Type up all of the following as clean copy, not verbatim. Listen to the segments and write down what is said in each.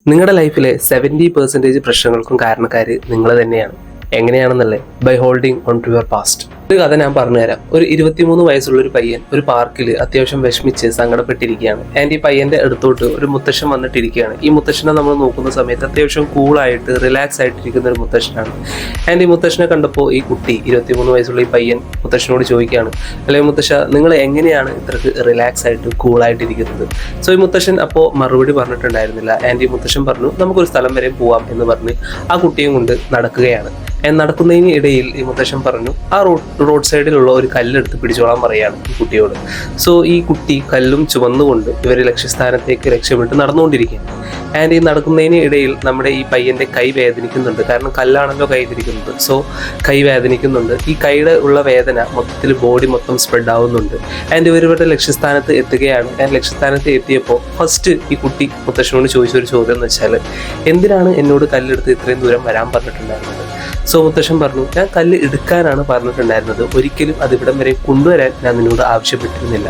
നിങ്ങളുടെ ലൈഫിലെ 70% പ്രശ്നങ്ങൾക്കും കാരണക്കാർ നിങ്ങൾ തന്നെയാണ്. എങ്ങനെയാണെന്നല്ലേ? By holding on to your past. ഒരു കഥ ഞാൻ പറഞ്ഞുതരാം. ഒരു 23 വയസ്സുള്ള ഒരു പയ്യൻ ഒരു പാർക്കിൽ അത്യാവശ്യം വിഷമിച്ച് സങ്കടപ്പെട്ടിരിക്കുകയാണ്. ആൻഡ് ഈ പയ്യന്റെ അടുത്തോട്ട് ഒരു മുത്തശ്ശൻ വന്നിട്ടിരിക്കുകയാണ്. ഈ മുത്തശ്ശനെ നമ്മൾ നോക്കുന്ന സമയത്ത് അത്യാവശ്യം കൂളായിട്ട് റിലാക്സ് ആയിട്ടിരിക്കുന്ന ഒരു മുത്തശ്ശനാണ്. ആൻഡ് ഈ മുത്തശ്ശനെ കണ്ടപ്പോൾ ഈ കുട്ടി 23 വയസ്സുള്ള ഈ പയ്യൻ മുത്തശ്ശനോട് ചോദിക്കുകയാണ്, അല്ലെങ്കിൽ മുത്തശ്ശ, നിങ്ങൾ എങ്ങനെയാണ് ഇത്രക്ക് റിലാക്സ് ആയിട്ട് കൂളായിട്ടിരിക്കുന്നത്? സോ ഈ മുത്തശ്ശൻ അപ്പോൾ മറുപടി പറഞ്ഞിട്ടുണ്ടായിരുന്നില്ല. ആൻഡ് ഈ മുത്തശ്ശൻ പറഞ്ഞു, നമുക്കൊരു സ്ഥലം വരെ പോവാം എന്ന് പറഞ്ഞ് ആ കുട്ടിയും കൊണ്ട് നടക്കുകയാണ്. നടക്കുന്നതിന് ഇടയിൽ ഈ മുത്തശ്ശൻ പറഞ്ഞു, ആ റോഡ് സൈഡിലുള്ള ഒരു കല്ലെടുത്ത് പിടിച്ചോളാൻ പറയുകയാണ് ഈ കുട്ടിയോട്. സോ ഈ കുട്ടി കല്ലും ചുമന്നുകൊണ്ട് ഇവർ ലക്ഷ്യസ്ഥാനത്തേക്ക് ലക്ഷ്യമിട്ട് നടന്നുകൊണ്ടിരിക്കുകയാണ്. ആൻഡ് ഈ നടക്കുന്നതിന് ഇടയിൽ നമ്മുടെ ഈ പയ്യന്റെ കൈ വേദനിക്കുന്നുണ്ട്. കാരണം കല്ലാണല്ലോ കൈതിരിക്കുന്നത്. സോ കൈ വേദനിക്കുന്നുണ്ട്. ഈ കൈയുടെ ഉള്ള വേദന മൊത്തത്തിൽ ബോഡി മൊത്തം സ്പ്രെഡ് ആവുന്നുണ്ട്. ആൻഡ് ഇവരുടെ ലക്ഷ്യസ്ഥാനത്ത് എത്തുകയാണ്. ആൻഡ് ലക്ഷ്യസ്ഥാനത്ത് എത്തിയപ്പോൾ ഫസ്റ്റ് ഈ കുട്ടി മുത്തശ്ശനോട് ചോദിച്ചൊരു ചോദ്യം എന്ന് വെച്ചാൽ, എന്തിനാണ് എന്നോട് കല്ലെടുത്ത് ഇത്രയും ദൂരം വരാൻ പറഞ്ഞിട്ടുണ്ടായിരുന്നത്? സോ മുത്തശ്ശൻ പറഞ്ഞു, ഞാൻ കല്ല് എടുക്കാനാണ് പറഞ്ഞിട്ടുണ്ടായിരുന്നത്, ഒരിക്കലും അതിവിടം വരെ കൊണ്ടുവരാൻ ഞാൻ നിന്നോട് ആവശ്യപ്പെട്ടിരുന്നില്ല.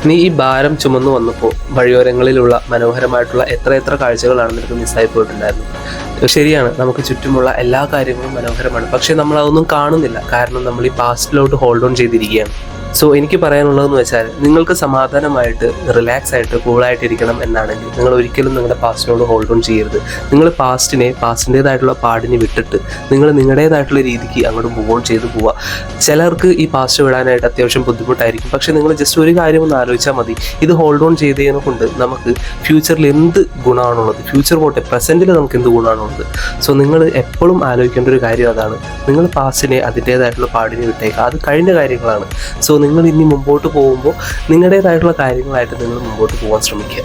നീ ഈ ഭാരം ചുമന്നു വന്നപ്പോൾ വഴിയോരങ്ങളിലുള്ള മനോഹരമായിട്ടുള്ള എത്ര കാഴ്ചകളാണ് നിനക്ക് മിസ്സായി പോയിട്ടുണ്ടായിരുന്നത്. ശരിയാണ്, നമുക്ക് ചുറ്റുമുള്ള എല്ലാ കാര്യങ്ങളും മനോഹരമാണ്. പക്ഷേ നമ്മൾ അതൊന്നും കാണുന്നില്ല. കാരണം നമ്മൾ ഈ പാസ്റ്റിലോട്ട് ഹോൾഡ് ഓൺ ചെയ്തിരിക്കുകയാണ്. സോ എനിക്ക് പറയാനുള്ളതെന്ന് വെച്ചാൽ, നിങ്ങൾക്ക് സമാധാനമായിട്ട് റിലാക്സ് ആയിട്ട് കൂളായിട്ടിരിക്കണം എന്നാണെങ്കിൽ നിങ്ങൾ ഒരിക്കലും നിങ്ങളുടെ പാസ്റ്റിനോട് ഹോൾഡ് ഓൺ ചെയ്യരുത്. നിങ്ങൾ പാസ്റ്റിൻ്റേതായിട്ടുള്ള പാടിനെ വിട്ടിട്ട് നിങ്ങൾ നിങ്ങളുടേതായിട്ടുള്ള രീതിക്ക് അങ്ങോട്ട് മൂവ് ഓൺ ചെയ്ത് പോവുക. ചിലർക്ക് ഈ പാസ്റ്റ് വിടാനായിട്ട് അത്യാവശ്യം ബുദ്ധിമുട്ടായിരിക്കും. പക്ഷേ നിങ്ങൾ ജസ്റ്റ് ഒരു കാര്യം ഒന്ന് ആലോചിച്ചാൽ മതി. ഇത് ഹോൾഡ് ഓൺ ചെയ്തതിനെ കൊണ്ട് നമുക്ക് ഫ്യൂച്ചറിൽ എന്ത് ഗുണമാണുള്ളത്, ഫ്യൂച്ചർ പോട്ടെ പ്രസൻറ്റിൽ നമുക്ക് എന്ത് ഗുണമാണുള്ളത്. സോ നിങ്ങൾ എപ്പോഴും ആലോചിക്കേണ്ട ഒരു കാര്യം അതാണ്. നിങ്ങൾ പാസ്റ്റിനെ അതിൻ്റേതായിട്ടുള്ള പാടിനെ വിട്ടേക്കുക. അത് കഴിഞ്ഞ കാര്യങ്ങളാണ്. സോ നിങ്ങൾ ഇനി മുമ്പോട്ട് പോകുമ്പോൾ നിങ്ങളുടേതായിട്ടുള്ള കാര്യങ്ങളായിട്ട് നിങ്ങൾ മുമ്പോട്ട് പോകാൻ ശ്രമിക്കുക.